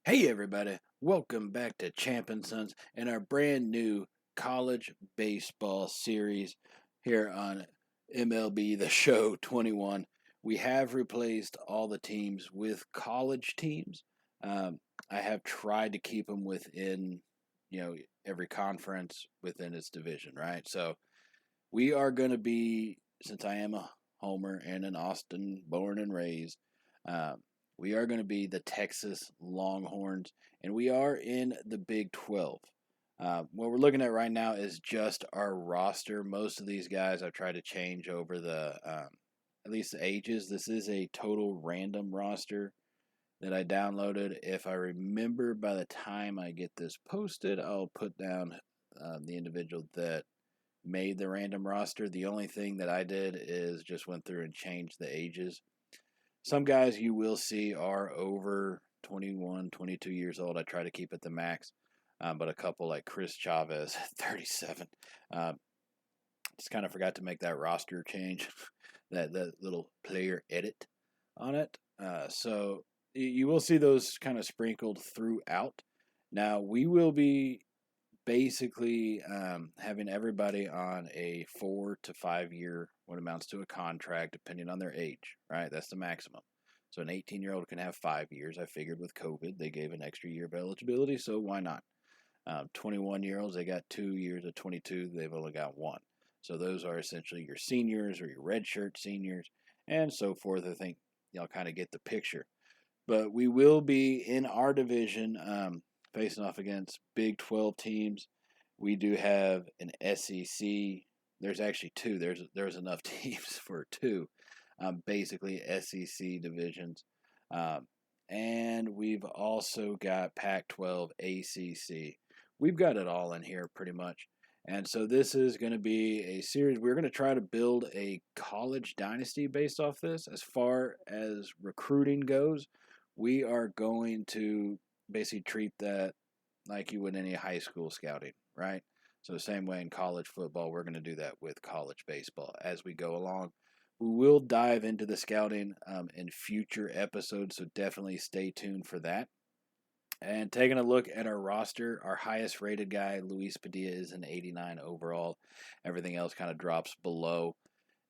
Hey everybody, welcome back to Champ and Sons and our brand new college baseball series here on MLB The Show 21. We have replaced all the teams with college teams. I have tried to keep them within, every conference within its division, right? So we are going to be, since I am a homer and an Austin born and raised, uh, we are going to be the Texas Longhorns, and we are in the Big 12. What we're looking at right now is just our roster. Most of these guys I've tried to change over at least the ages. This is a total random roster that I downloaded. If I remember by the time I get this posted, I'll put down the individual that made the random roster. The only thing that I did is just went through and changed the ages. Some guys you will see are over 21, 22 years old. I try to keep it the max. But a couple like Chris Chavez, 37, just kind of forgot to make that roster change, that little player edit on it. So you will see those kind of sprinkled throughout. Now we will be basically having everybody on a 4 to 5 year, what amounts to a contract, depending on their age, right? That's the maximum. So an 18-year-old can have 5 years. I figured with COVID, they gave an extra year of eligibility, so why not? 21-year-olds, they got 2 years. Of 22, they've only got one. So those are essentially your seniors or your redshirt seniors and so forth. I think y'all kind of get the picture. But we will be in our division facing off against Big 12 teams. We do have an SEC. There's actually two. There's enough teams for two, basically SEC divisions. And we've also got Pac-12, ACC. We've got it all in here pretty much. And so this is going to be a series. We're going to try to build a college dynasty based off this. As far as recruiting goes, we are going to basically treat that like you would any high school scouting, right? So the same way in college football, we're going to do that with college baseball as we go along. We will dive into the scouting in future episodes, so definitely stay tuned for that. And taking a look at our roster, our highest rated guy, Luis Padilla, is an 89 overall. Everything else kind of drops below.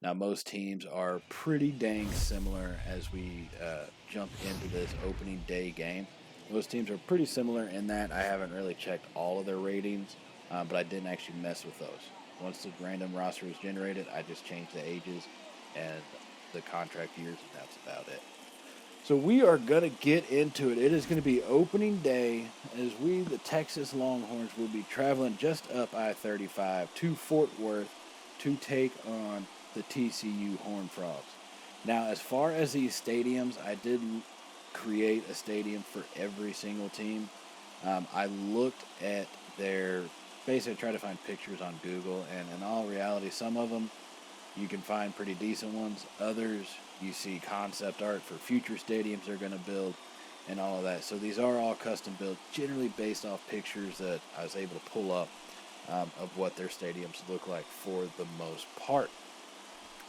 Now, most teams are pretty dang similar as we jump into this opening day game. Most teams are pretty similar in that I haven't really checked all of their ratings, but I didn't actually mess with those. Once the random roster was generated, I just changed the ages and the contract years, and that's about it. So we are going to get into it. It is going to be opening day as we, the Texas Longhorns, will be traveling just up I-35 to Fort Worth to take on the TCU Horned Frogs. Now, as far as these stadiums, I did create a stadium for every single team. I looked at basically try to find pictures on Google, and in all reality, some of them you can find pretty decent ones. Others, you see concept art for future stadiums they're going to build and all of that. So these are all custom built, generally based off pictures that I was able to pull up of what their stadiums look like for the most part.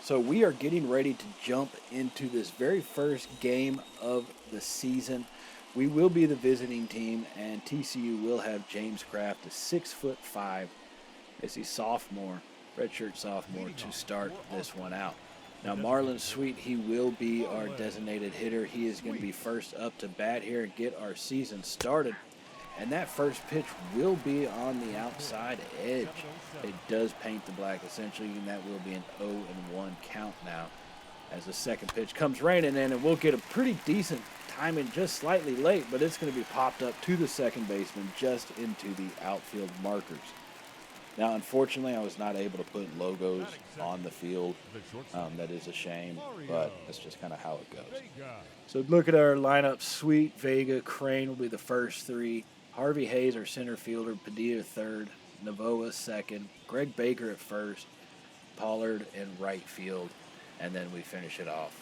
So we are getting ready to jump into this very first game of the season. We will be the visiting team, and TCU will have James Kraft, a 6'5", as a sophomore, redshirt sophomore, to start this one out. Now, Marlon Sweet, he will be our designated hitter. He is going to be first up to bat here and get our season started. And that first pitch will be on the outside edge. It does paint the black, essentially, and that will be an 0-1 count now. As the second pitch comes raining in, and we'll get a pretty decent timing, just slightly late, but it's going to be popped up to the second baseman, just into the outfield markers. Now, unfortunately, I was not able to put logos on the field. That is a shame, but that's just kind of how it goes. So look at our lineup. Sweet, Vega, Crane will be the first three. Harvey Hayes, our center fielder. Padilla, third. Navoa, second. Greg Baker at first. Pollard in right field. And then we finish it off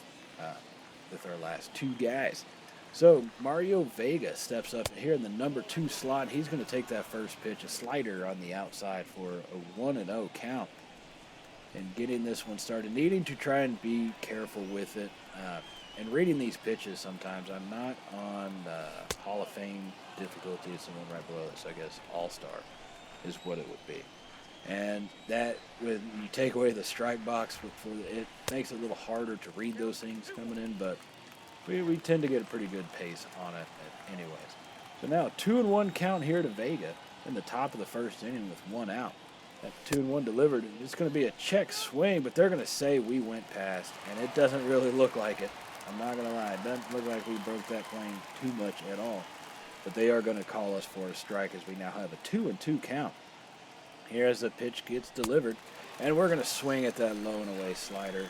with our last two guys. So Mario Vega steps up here in the number 2 slot. He's going to take that first pitch, a slider on the outside for a 1-0 count. And getting this one started, needing to try and be careful with it. and reading these pitches sometimes, I'm not on Hall of Fame difficulty. It's the one right below this, I guess. All-Star is what it would be. And that, when you take away the strike box, it makes it a little harder to read those things coming in, but we tend to get a pretty good pace on it anyways. So now a 2-1 count here to Vega in the top of the first inning with 1 out. That 2-1 delivered. It's going to be a check swing, but they're going to say we went past, and it doesn't really look like it. I'm not going to lie. It doesn't look like we broke that plane too much at all. But they are going to call us for a strike as we now have a 2-2 count. Here as the pitch gets delivered, and we're going to swing at that low and away slider.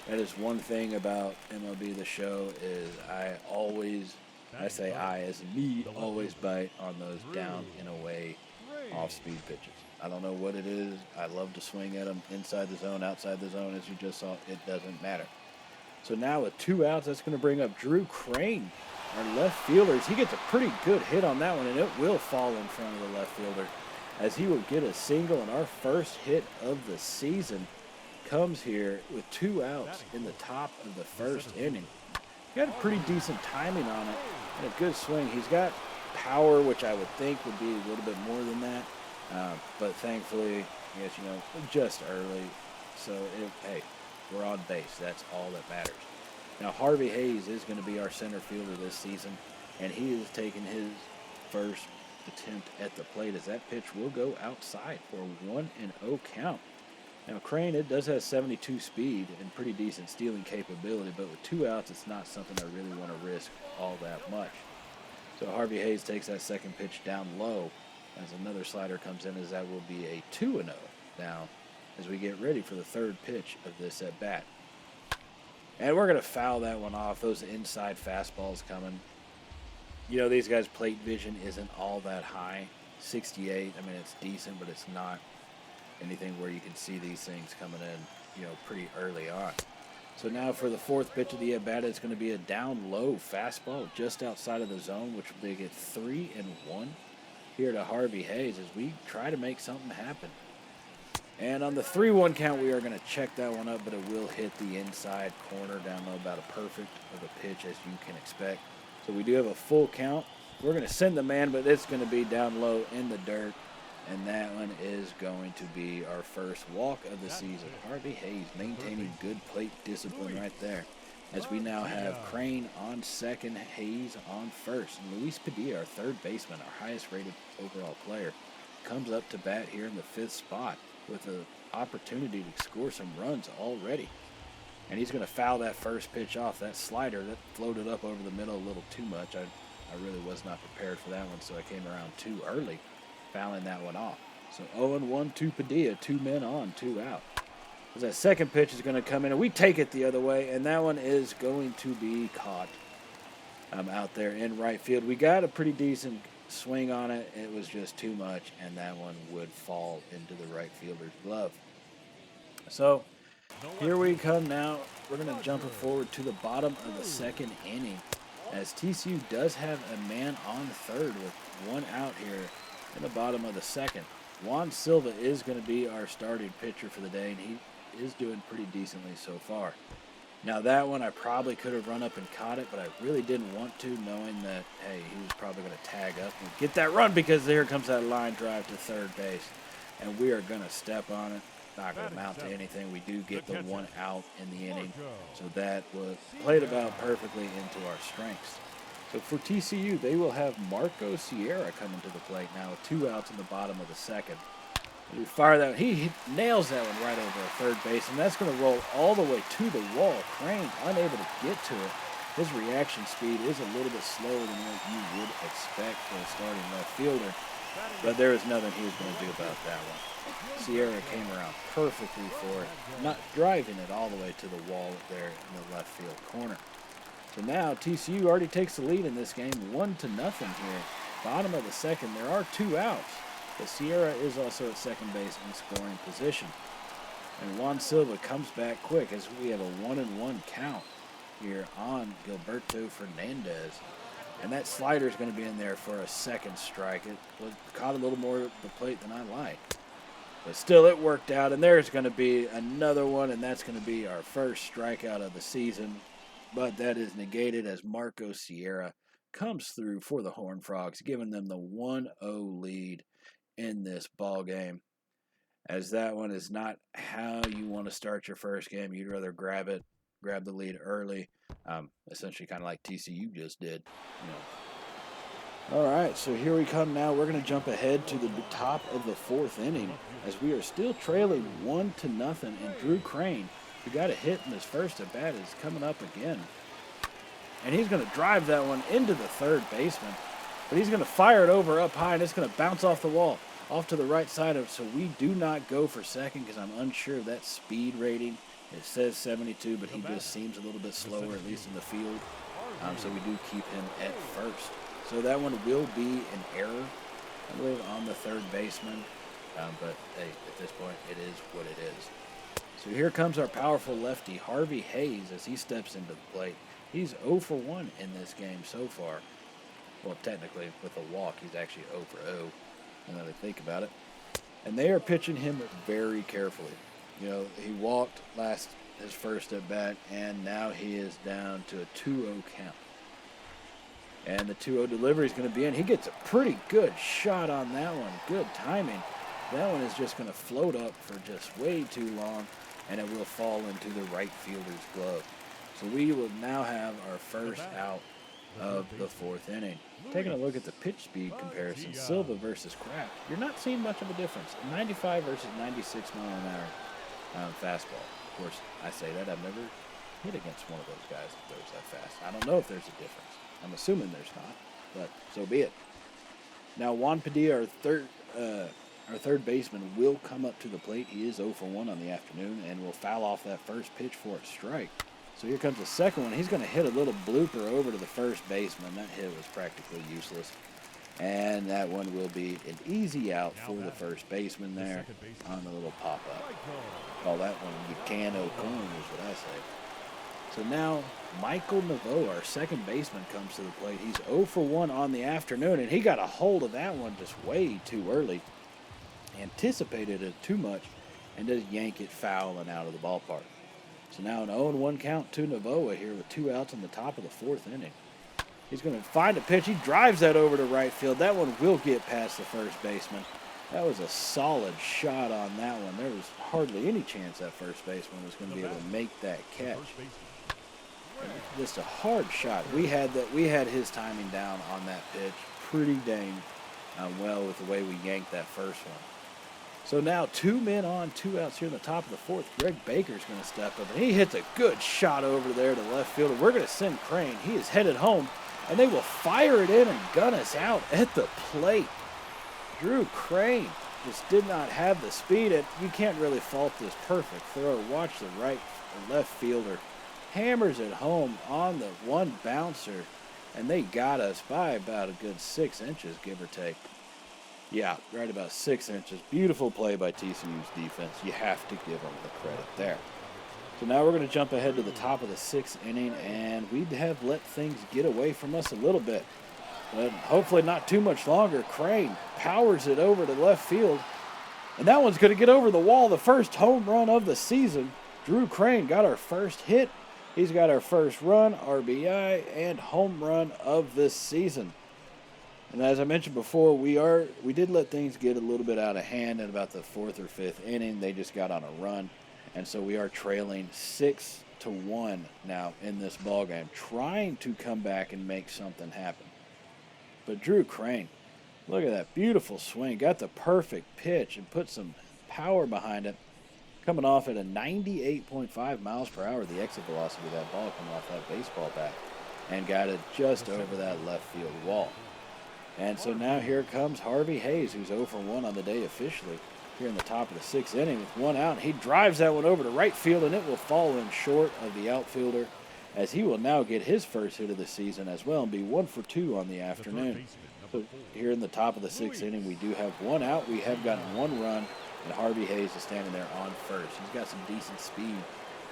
That is one thing about MLB The Show is I say I as me, always bite on those down and away off-speed pitches. I don't know what it is. I love to swing at them inside the zone, outside the zone, as you just saw. It doesn't matter. So now with 2 outs, that's going to bring up Drew Crane, our left fielder. He gets a pretty good hit on that one, and it will fall in front of the left fielder as he will get a single, and our first hit of the season comes here with 2 outs in the top of the first inning. He got a pretty decent timing on it and a good swing. He's got power, which I would think would be a little bit more than that. But thankfully, I guess, just early. So, hey, we're on base. That's all that matters. Now, Harvey Hayes is going to be our center fielder this season, and he is taking his first attempt at the plate as that pitch will go outside for a 1-0 count. Now, Crane, it does have 72 speed and pretty decent stealing capability, but with 2 outs, it's not something I really want to risk all that much. So Harvey Hayes takes that second pitch down low as another slider comes in, as that will be a 2-0 now as we get ready for the third pitch of this at bat. And we're going to foul that one off. Those inside fastballs coming. These guys' plate vision isn't all that high. 68, it's decent, but it's not anything where you can see these things coming in, pretty early on. So now for the fourth pitch of the at-bat, it's going to be a down-low fastball just outside of the zone, which they get 3-1 here to Harvey Hayes as we try to make something happen. And on the 3-1 count, we are going to check that one up, but it will hit the inside corner down low, about a perfect of a pitch as you can expect. So we do have a full count. We're going to send the man, but it's going to be down low in the dirt. And that one is going to be our first walk of the season. Harvey Hayes maintaining good plate discipline right there. As we now have Crane on second, Hayes on first. And Luis Padilla, our third baseman, our highest rated overall player, comes up to bat here in the 5th spot with an opportunity to score some runs already. And he's going to foul that first pitch off. That slider that floated up over the middle a little too much. I really was not prepared for that one, so I came around too early, fouling that one off. So 0-1 to Padilla, 2 men on, 2 out. As that second pitch is going to come in, and we take it the other way, and that one is going to be caught out there in right field. We got a pretty decent swing on it. It was just too much, and that one would fall into the right fielder's glove. So here we come now. We're going to jump it forward to the bottom of the second inning, as TCU does have a man on third with 1 out here in the bottom of the second. Juan Silva is going to be our starting pitcher for the day, and he is doing pretty decently so far. Now that one I probably could have run up and caught it, but I really didn't want to, knowing that, hey, he was probably going to tag up and get that run, because here comes that line drive to third base, and we are going to step on it. Not going to amount to anything. We do get the 1 out in the inning, so that was played about perfectly into our strengths. So for TCU, they will have Marco Sierra coming to the plate now with 2 outs in the bottom of the second. We fire that. He nails that one right over third base, and that's going to roll all the way to the wall. Crane unable to get to it. His reaction speed is a little bit slower than what you would expect for a starting left fielder, but there is nothing he was going to do about that one. Sierra came around perfectly for it, not driving it all the way to the wall there in the left field corner. So now TCU already takes the lead in this game, 1-0 here. Bottom of the second, there are 2 outs. But Sierra is also at second base in scoring position. And Juan Silva comes back quick as we have a 1-1 count here on Gilberto Fernandez. And that slider is going to be in there for a second strike. It was caught a little more at the plate than I liked. But still, it worked out. And there's going to be another one, and that's going to be our first strikeout of the season. but that is negated as Marco Sierra comes through for the Horned Frogs, giving them the 1-0 lead in this ball game. As that one is not how you want to start your first game. You'd rather grab the lead early, essentially kind of like TCU just did. All right, so here we come now. We're going to jump ahead to the top of the fourth inning as we are still trailing 1-0, and Drew Crane, who got a hit in his first at bat, is coming up again. And he's going to drive that one into the third baseman, but he's going to fire it over up high, and it's going to bounce off the wall, off to the right side of, so we do not go for second because I'm unsure of that speed rating. It says 72, but he just seems a little bit slower, at least in the field. So we do keep him at first. So that one will be an error, I believe, on the third baseman. But hey, at this point, it is what it is. So here comes our powerful lefty, Harvey Hayes, as he steps into the plate. He's 0 for 1 in this game so far. Well, technically, with a walk, he's actually 0 for 0. Now that I think about it. And they are pitching him very carefully. He walked his first at bat, and now he is down to a 2-0 count. And the 2-0 delivery is going to be in. He gets a pretty good shot on that one. Good timing. That one is just going to float up for just way too long, and it will fall into the right fielder's glove. So we will now have our first out of the fourth inning. Taking a look at the pitch speed comparison, Silva versus Kraft, you're not seeing much of a difference. 95 versus 96 mile an hour fastball. Of course, I say that. I've never hit against one of those guys that throws that fast. I don't know if there's a difference. I'm assuming there's not, but so be it. Now, Juan Padilla, our third baseman, will come up to the plate. He is 0 for 1 on the afternoon and will foul off that first pitch for a strike. So here comes the second one. He's going to hit a little blooper over to the first baseman. That hit was practically useless. And that one will be an easy out for the first baseman there on the little pop-up. Call that one Bucano Cone is what I say. So now Michael Naveau, our second baseman, comes to the plate. He's 0 for 1 on the afternoon, and he got a hold of that one just way too early. Anticipated it too much and just yank it foul and out of the ballpark. So now an 0-1 count to Navoa here with 2 outs in the top of the fourth inning. He's going to find a pitch. He drives that over to right field. That one will get past the first baseman. That was a solid shot on that one. There was hardly any chance that first baseman was going to be able to make that catch. Just a hard shot. We had his timing down on that pitch pretty dang well with the way we yanked that first one. So now 2 men on, 2 outs here in the top of the fourth. Greg Baker's going to step up, and he hits a good shot over there to left field. We're going to send Crane. He is headed home, and they will fire it in and gun us out at the plate. Drew Crane just did not have the speed. You can't really fault this perfect throw. Watch the right or left fielder. Hammers it home on the one bouncer, and they got us by about a good 6 inches, give or take. Yeah, right about 6 inches. Beautiful play by TCU's defense. You have to give them the credit there. So now we're going to jump ahead to the top of the 6th inning, and we have let things get away from us a little bit. But hopefully not too much longer. Crane powers it over to left field, and that one's going to get over the wall. The first home run of the season. Drew Crane got our first hit. He's got our first run, RBI, and home run of this season. And as I mentioned before, we did let things get a little bit out of hand in about the 4th or 5th inning. They just got on a run, and so we are trailing 6-1 now in this ball game, trying to come back and make something happen. But Drew Crane, look at that beautiful swing, got the perfect pitch and put some power behind it, coming off at a 98.5 miles per hour, the exit velocity of that ball coming off that baseball bat, and got it just over that left field wall. And so now here comes Harvey Hayes, who's 0 for 1 on the day officially, here in the top of the 6th inning with 1 out. He drives that one over to right field, and it will fall in short of the outfielder, as he will now get his first hit of the season as well and be 1 for 2 on the afternoon. So here in the top of the 6th inning, we do have 1 out. We have gotten 1 run, and Harvey Hayes is standing there on first. He's got some decent speed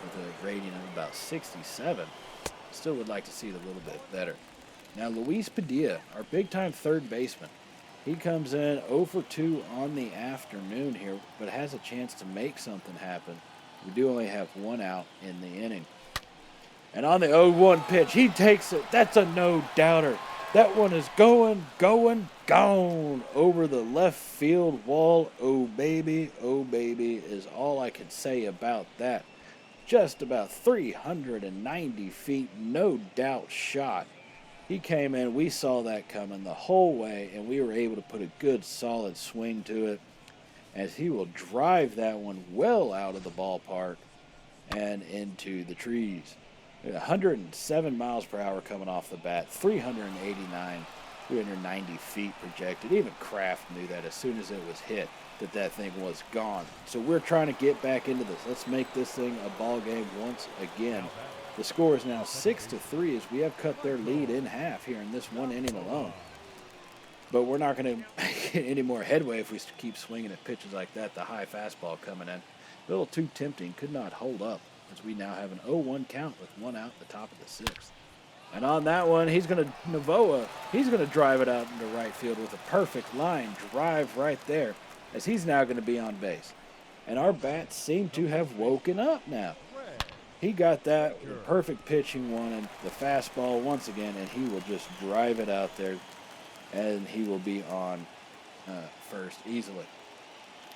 with a rating of about 67. Still would like to see it a little bit better. Now, Luis Padilla, our big-time third baseman, he comes in 0 for 2 on the afternoon here, but has a chance to make something happen. We do only have 1 out in the inning. And on the 0-1 pitch, he takes it. That's a no-doubter. That one is gone over the left field wall. Oh, baby, is all I can say about that. Just about 390 feet, no doubt shot. He came in, we saw that coming the whole way, and we were able to put a good, solid swing to it as he will drive that one well out of the ballpark and into the trees. 107 miles per hour coming off the bat, 390 feet projected. Even Kraft knew that as soon as it was hit that thing was gone. So we're trying to get back into this. Let's make this thing a ball game once again. The score is now 6-3 as we have cut their lead in half here in this one inning alone. But we're not going to get any more headway if we keep swinging at pitches like that. The high fastball coming in. A little too tempting. Could not hold up as we now have an 0-1 count with one out at the top of the sixth. And on that one, he's going to drive it out into right field with a perfect line drive right there as he's now going to be on base. And our bats seem to have woken up now. He got that perfect pitching one and the fastball once again, and he will just drive it out there, and he will be on first easily.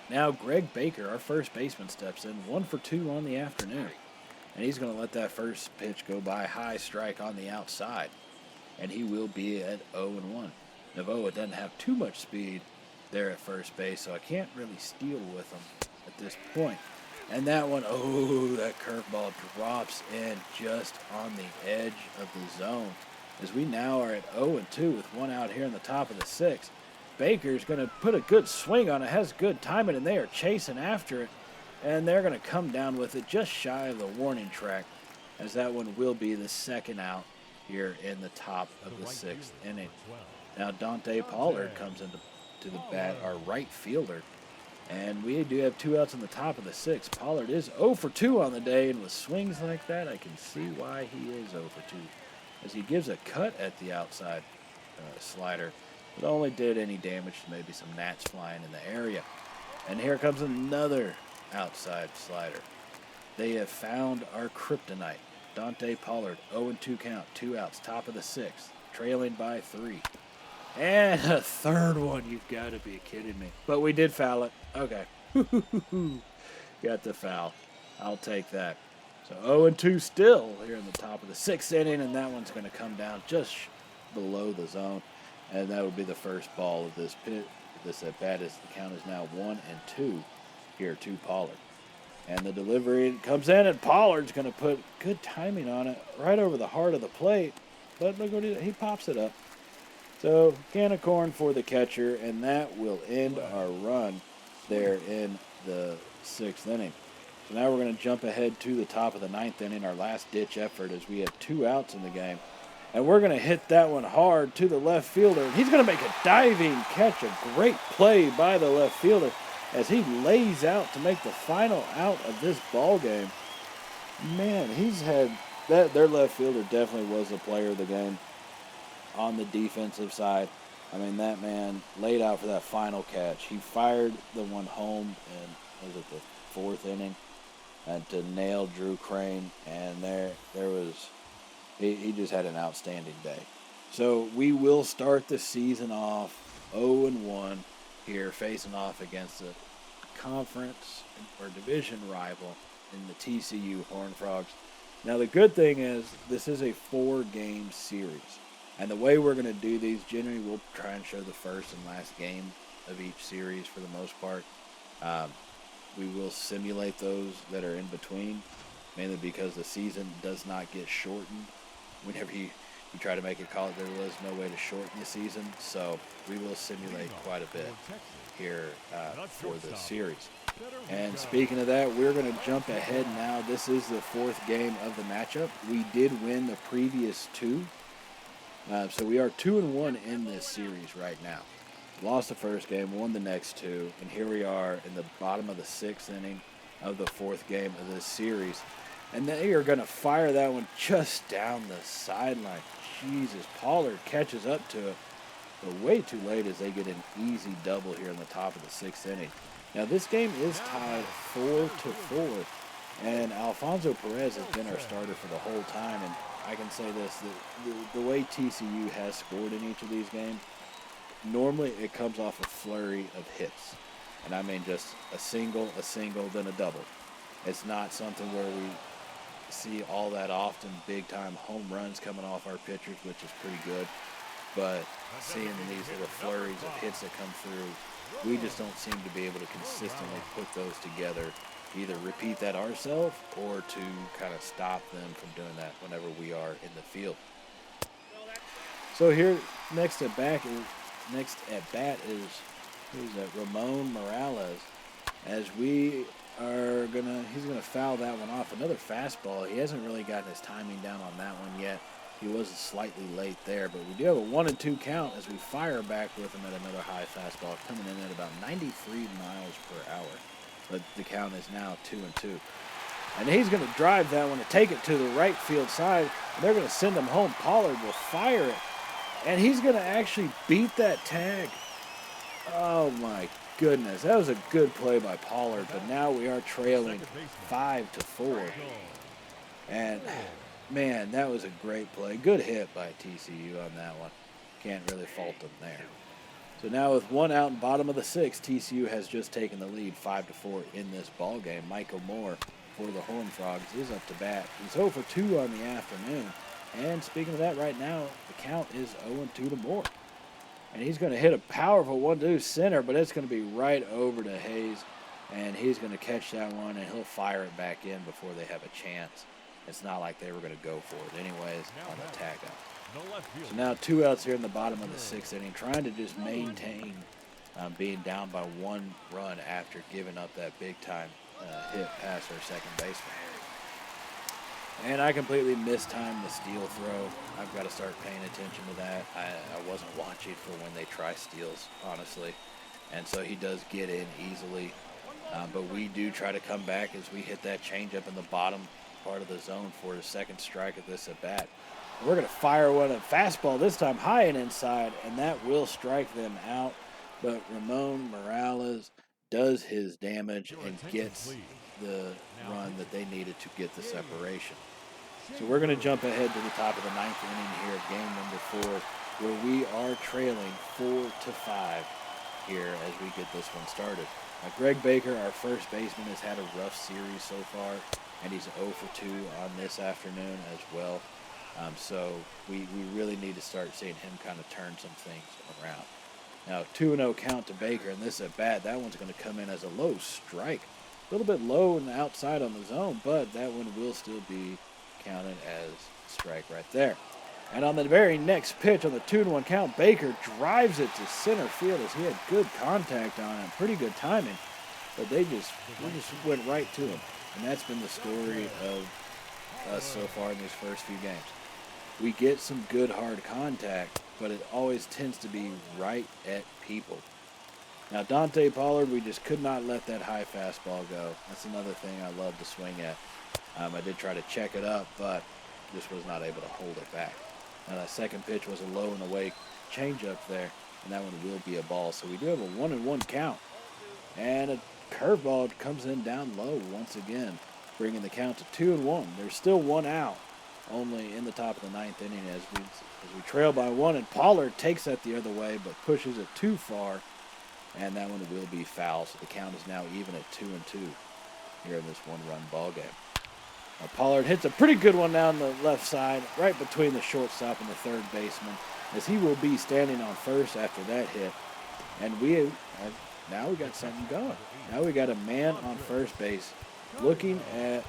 Now Greg Baker, our first baseman, steps in, 1 for 2 on the afternoon. And he's going to let that first pitch go by, high strike on the outside. And he will be at 0-1. Novoa doesn't have too much speed there at first base, so I can't really steal with him at this point. And that one, that curveball drops in just on the edge of the zone. As we now are at 0-2 with one out here in the top of the sixth. Baker's going to put a good swing on it, has good timing, and they are chasing after it. And they're going to come down with it just shy of the warning track, as that one will be the second out here in the top of the sixth inning. Now Dante Pollard comes into the bat, our right fielder. And we do have 2 outs in the top of the sixth. Pollard is 0 for 2 on the day, and with swings like that, I can see why he is 0 for 2. As he gives a cut at the outside slider, but only did any damage to maybe some gnats flying in the area. And here comes another outside slider. They have found our kryptonite. Dante Pollard, 0-2 count, 2 outs, top of the sixth, trailing by 3. And a third one, you've got to be kidding me. But we did foul it. Okay. Got the foul. I'll take that. So 0-2 still here in the top of the sixth inning, and that one's going to come down just below the zone. And that would be the first ball of this pit. This at bat is the count is now 1-2 here to Pollard. And the delivery comes in, and Pollard's going to put good timing on it right over the heart of the plate. But look what he pops it up. So can of corn for the catcher, and that will end our run there in the sixth inning. So now we're going to jump ahead to the top of the ninth inning, our last-ditch effort as we have 2 outs in the game. And we're going to hit that one hard to the left fielder. He's going to make a diving catch, a great play by the left fielder as he lays out to make the final out of this ball game. Man, he's had that. Their left fielder definitely was the player of the game on the defensive side. I mean, that man laid out for that final catch. He fired the one home in, was it the 4th inning, and to nail Drew Crane, and there was, he just had an outstanding day. So we will start the season off 0-1 here, facing off against a conference or division rival in the TCU Horned Frogs. Now the good thing is this is a 4-game series. And the way we're going to do these, generally we'll try and show the first and last game of each series for the most part. We will simulate those that are in between, mainly because the season does not get shortened. Whenever you try to make a call, there was no way to shorten the season. So we will simulate quite a bit here for this series. And speaking of that, we're going to jump ahead now. This is the 4th game of the matchup. We did win the previous 2. So we are 2-1 in this series right now. Lost the first game, won the next 2, and here we are in the bottom of the 6th inning of the 4th game of this series. And they are going to fire that one just down the sideline. Jesus, Pollard catches up to it, but way too late as they get an easy double here in the top of the 6th inning. Now this game is tied 4-4 And Alfonso Perez has been our starter for the whole time. And I can say this, the way TCU has scored in each of these games, normally it comes off a flurry of hits. And I mean just a single, then a double. It's not something where we see all that often big-time home runs coming off our pitchers, which is pretty good. But seeing these little flurries of hits that come through, we just don't seem to be able to consistently put those together, either repeat that ourselves or to kind of stop them from doing that whenever we are in the field. So here, next at bat is who's that? Ramon Morales. As he's gonna foul that one off. Another fastball. He hasn't really gotten his timing down on that one yet. He was slightly late there, but we do have a 1-2 count as we fire back with him at another high fastball, coming in at about 93 miles per hour. But the count is now 2-2. And he's going to drive that one to take it to the right field side. And they're going to send him home. Pollard will fire it. And he's going to actually beat that tag. Oh, my goodness. That was a good play by Pollard. But now we are trailing 5-4. And, man, that was a great play. Good hit by TCU on that one. Can't really fault them there. So now with one out in bottom of the sixth, TCU has just taken the lead 5-4 in this ball game. Michael Moore for the Horned Frogs is up to bat. He's 0 for 2 on the afternoon. And speaking of that right now, the count is 0-2 to Moore. And he's going to hit a powerful 1-2 center, but it's going to be right over to Hayes. And he's going to catch that one, and he'll fire it back in before they have a chance. It's not like they were going to go for it anyways on the tag up. So now 2 outs here in the bottom of the sixth inning, trying to just maintain being down by 1 run after giving up that big-time hit past our second baseman. And I completely mistimed the steal throw. I've got to start paying attention to that. I wasn't watching for when they try steals, honestly. And so he does get in easily. But we do try to come back as we hit that changeup in the bottom part of the zone for his second strike at this at-bat. We're going to fire one at fastball, this time high and inside, and that will strike them out. But Ramon Morales does his damage and gets the run that they needed to get the separation. So we're going to jump ahead to the top of the 9th inning here of game number 4, where we are trailing 4-5 here as we get this one started. Now, Greg Baker, our first baseman, has had a rough series so far, and he's 0 for 2 on this afternoon as well. So we really need to start seeing him kind of turn some things around. Now, 2-0 count to Baker, and this at bat, that one's going to come in as a low strike. A little bit low and outside on the zone, but that one will still be counted as a strike right there. And on the very next pitch, on the 2-1 count, Baker drives it to center field as he had good contact on it, pretty good timing, but they just went right to him. And that's been the story of us so far in these first few games. We get some good hard contact, but it always tends to be right at people. Now, Dante Pollard, we just could not let that high fastball go. That's another thing I love to swing at. I did try to check it up, but just was not able to hold it back. Now, that second pitch was a low and away changeup there, and that one will be a ball. So we do have a 1-1 count. And a curveball comes in down low once again, bringing the count to 2-1. There's still 1 out, only in the top of the 9th inning as we trail by 1, and Pollard takes that the other way but pushes it too far, and that one will be foul. So the count is now even at 2-2 here in this 1-run ball game. Now Pollard hits a pretty good one down the left side, right between the shortstop and the third baseman, as he will be standing on first after that hit. And now we got something going. Now we got a man on first base. Looking at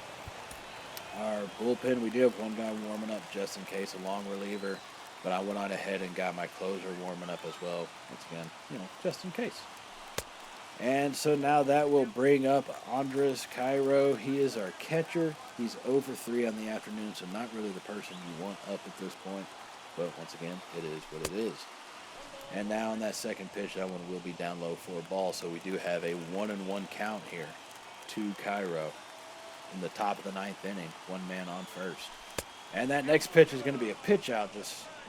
our bullpen, we do have one guy warming up just in case, a long reliever. But I went on ahead and got my closer warming up as well. Once again, just in case. And so now that will bring up Andres Cairo. He is our catcher. He's 0 for 3 on the afternoon, so not really the person you want up at this point. But once again, it is what it is. And now on that second pitch, that one will be down low for a ball. So we do have a 1-1 count here to Cairo in the top of the 9th inning. 1 man on first. And that next pitch is going to be a pitch out.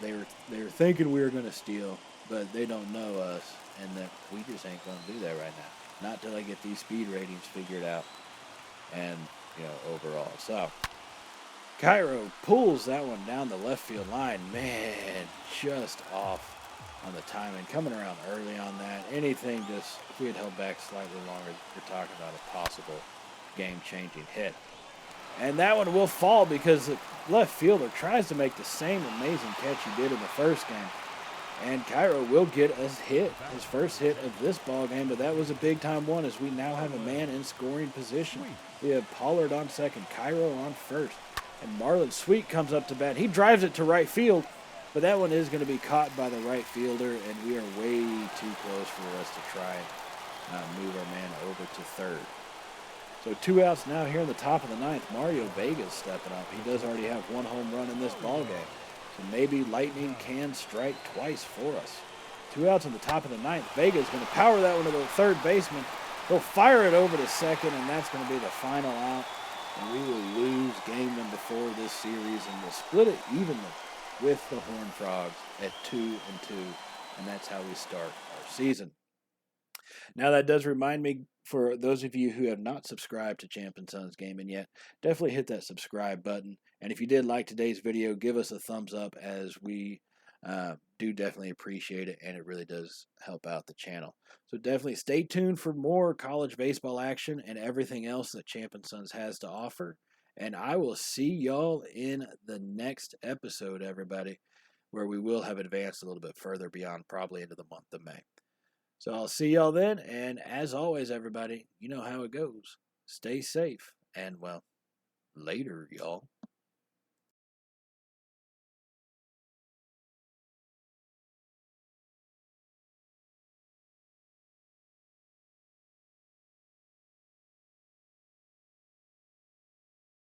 They were thinking we were going to steal, but they don't know us, and that we just ain't going to do that right now. Not till I get these speed ratings figured out. And overall. So Cairo pulls that one down the left field line. Man, just off on the timing. Coming around early on that. Anything just, if we had held back slightly longer, we're talking about a possible game-changing hit. And that one will fall because the left fielder tries to make the same amazing catch he did in the first game. And Cairo will get a hit, his first hit of this ball game, but that was a big-time one as we now have a man in scoring position. We have Pollard on second, Cairo on first, and Marlon Sweet comes up to bat. He drives it to right field, but that one is going to be caught by the right fielder, and we are way too close for us to try and move our man over to third. So 2 outs now here in the top of the ninth. Mario Vega's stepping up. He does already have 1 home run in this ball game. So maybe lightning can strike twice for us. 2 outs in the top of the ninth. Vega's going to power that one to the third baseman. He'll fire it over to second, and that's going to be the final out. And we will lose game number 4 of this series, and we'll split it evenly with the Horned Frogs at 2-2. And that's how we start our season. Now, that does remind me, for those of you who have not subscribed to Champ and Sons Gaming yet, definitely hit that subscribe button. And if you did like today's video, give us a thumbs up, as we do definitely appreciate it, and it really does help out the channel. So definitely stay tuned for more college baseball action and everything else that Champ and Sons has to offer. And I will see y'all in the next episode, everybody, where we will have advanced a little bit further beyond probably into the month of May. So I'll see y'all then, and as always, everybody, you know how it goes. Stay safe, and, well, later, y'all.